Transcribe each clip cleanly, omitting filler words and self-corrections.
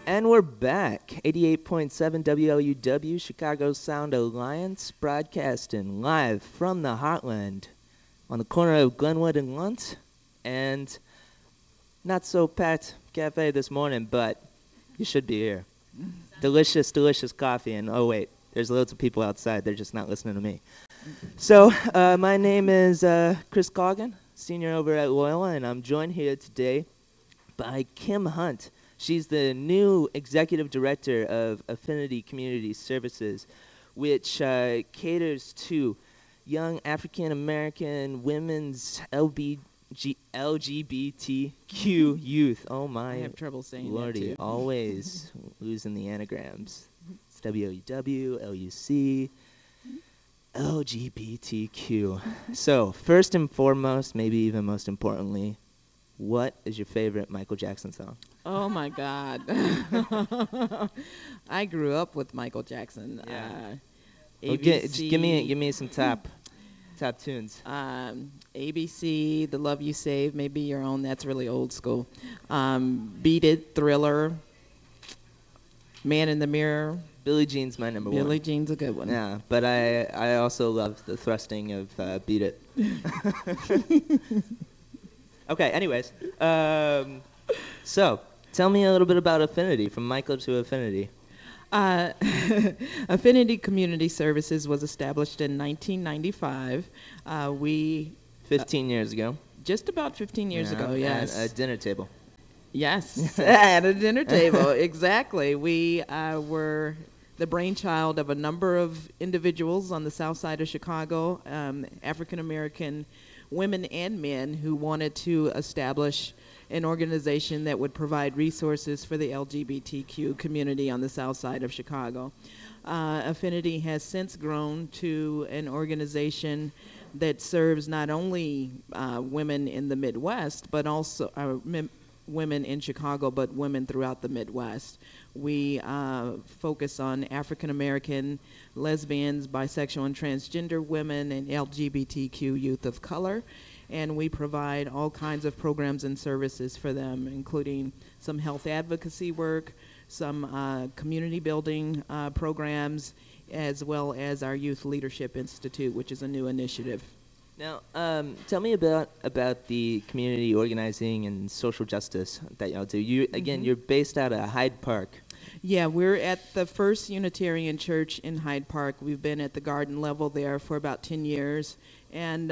And we're back. 88.7 WLUW, Chicago Sound Alliance, broadcasting live from the Heartland on the corner of Glenwood and Lunt. And not so packed cafe this morning, but you should be here. Delicious, delicious coffee. And oh, wait, there's loads of people outside. They're just not listening to me. So, my name is Chris Cogan, senior over at Loyola, and I'm joined here today by Kim Hunt. She's the new executive director of Affinity Community Services, which caters to young African American women's LGBTQ youth. Oh my! I have trouble saying Lordy, that too. always losing the anagrams. It's WLUW, LUC, LGBTQ. So first and foremost, maybe even most importantly, what is your favorite Michael Jackson song? Oh my God. I grew up with Michael Jackson. Yeah. Just ABC, give me some top tunes. ABC, The Love You Save, maybe your own. That's really old school. Beat It, Thriller, Man in the Mirror. Billie Jean's my number one. Billie Jean's a good one. Yeah, but I also love the thrusting of Beat It. Okay, anyways. So, tell me a little bit about Affinity, from Michael to Affinity. Affinity Community Services was established in 1995. 15 years ago. Just about 15 years ago, yes. At a dinner table. Yes, at a dinner table, exactly. We were the brainchild of a number of individuals on the south side of Chicago, African American women and men who wanted to establish an organization that would provide resources for the LGBTQ community on the south side of Chicago. Affinity has since grown to an organization that serves not only women in the Midwest, but also women in Chicago, but women throughout the Midwest. We focus on African American, lesbians, bisexual, and transgender women, and LGBTQ youth of color. And we provide all kinds of programs and services for them, including some health advocacy work, some community building programs, as well as our Youth Leadership Institute, which is a new initiative. Now, tell me about the community organizing and social justice that y'all do. You're based out of Hyde Park. Yeah, we're at the First Unitarian Church in Hyde Park. We've been at the garden level there for about 10 years, and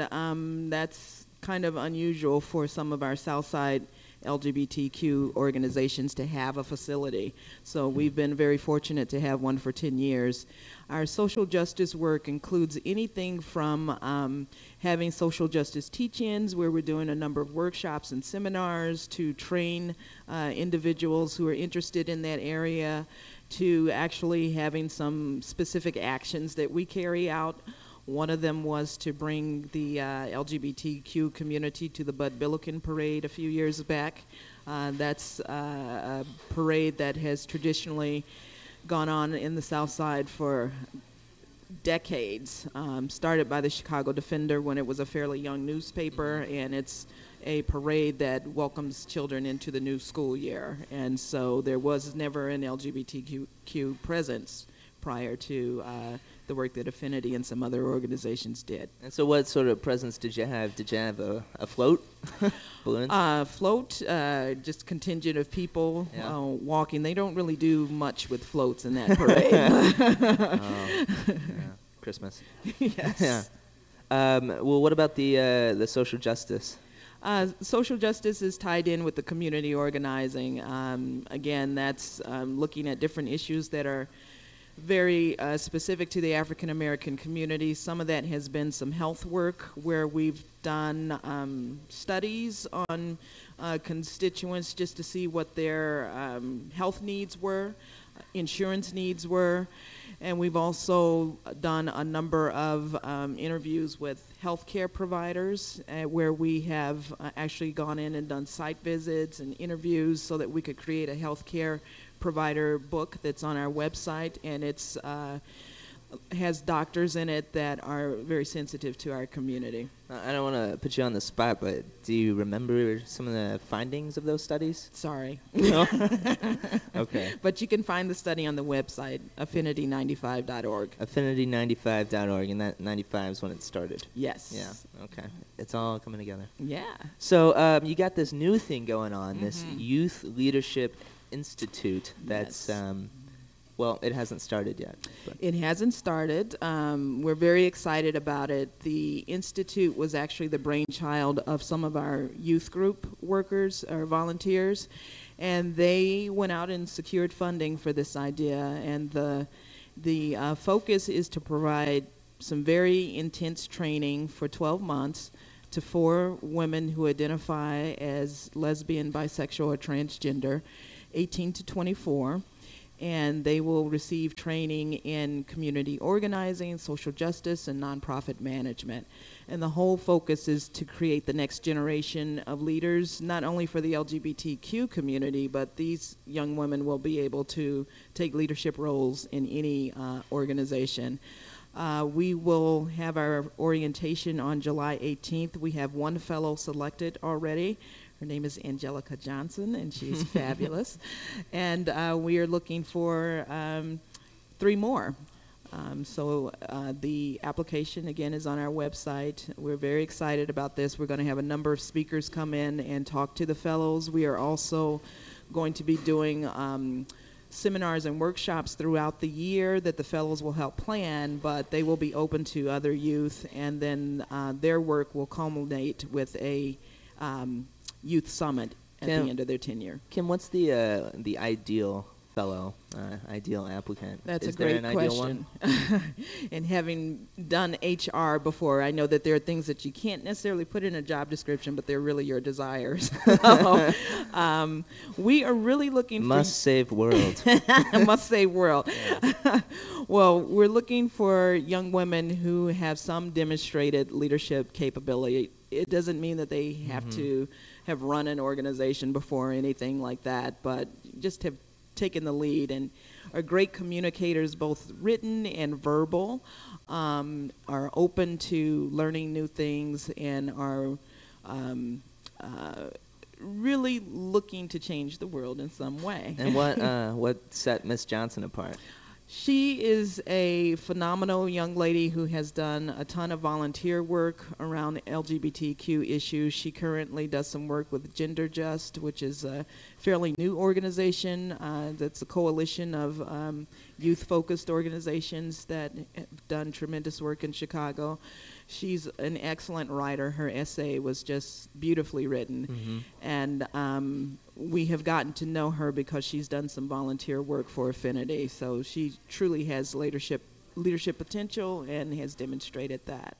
that's kind of unusual for some of our Southside LGBTQ organizations to have a facility. So we've been very fortunate to have one for 10 years. Our social justice work includes anything from having social justice teach-ins, where we're doing a number of workshops and seminars to train individuals who are interested in that area, to actually having some specific actions that we carry out. One of them was to bring the LGBTQ community to the Bud Billiken Parade a few years back. That's a parade that has traditionally gone on in the South Side for decades. Started by the Chicago Defender when it was a fairly young newspaper, and it's a parade that welcomes children into the new school year. And so there was never an LGBTQ presence prior to the work that Affinity and some other organizations did. And so what sort of presence did you have? Did you have a float? Balloons? Float, just contingent of people walking. They don't really do much with floats in that parade. Yeah. Christmas. Yes. Yeah. Well, what about the social justice? Social justice is tied in with the community organizing. Again, that's looking at different issues that are very specific to the African American community. Some of that has been some health work where we've done studies on constituents just to see what their health needs were, insurance needs were. And we've also done a number of interviews with healthcare providers where we have actually gone in and done site visits and interviews so that we could create a healthcare provider book that's on our website, and it's has doctors in it that are very sensitive to our community. I don't want to put you on the spot, but do you remember some of the findings of those studies? Sorry. No? Okay. But you can find the study on the website, affinity95.org. Affinity95.org, and that 95 is when it started. Yes. Yeah, okay. It's all coming together. Yeah. So you got this new thing going on, this Youth Leadership Institute that's, Yes. well, it hasn't started yet. But. It hasn't started. We're very excited about it. The Institute was actually the brainchild of some of our youth group workers or volunteers, and they went out and secured funding for this idea. And the focus is to provide some very intense training for 12 months to 4 women who identify as lesbian, bisexual, or transgender, 18 to 24. And they will receive training in community organizing, social justice, and nonprofit management. And the whole focus is to create the next generation of leaders, not only for the LGBTQ community, but these young women will be able to take leadership roles in any organization. We will have our orientation on July 18th. We have 1 fellow selected already. Her name is Angelica Johnson, and she's fabulous. And we are looking for 3 more. So the application, again, is on our website. We're very excited about this. We're going to have a number of speakers come in and talk to the fellows. We are also going to be doing seminars and workshops throughout the year that the fellows will help plan, but they will be open to other youth, and then their work will culminate with a youth summit at the end of their tenure. Kim, what's the ideal fellow, ideal applicant? That's Is a great there an ideal question. one? And having done HR before, I know that there are things that you can't necessarily put in a job description, but they're really your desires. We are really looking for... Must save world. Must save world. Yeah. Well, we're looking for young women who have some demonstrated leadership capability. It doesn't mean that they have to have run an organization before or anything like that, but just have taken the lead and are great communicators, both written and verbal, are open to learning new things, and are really looking to change the world in some way. And what set Miss Johnson apart? She is a phenomenal young lady who has done a ton of volunteer work around LGBTQ issues. She currently does some work with Gender Just, which is a fairly new organization that's a coalition of youth-focused organizations that have done tremendous work in Chicago. She's an excellent writer. Her essay was just beautifully written. And we have gotten to know her because she's done some volunteer work for Affinity. So she truly has leadership potential and has demonstrated that.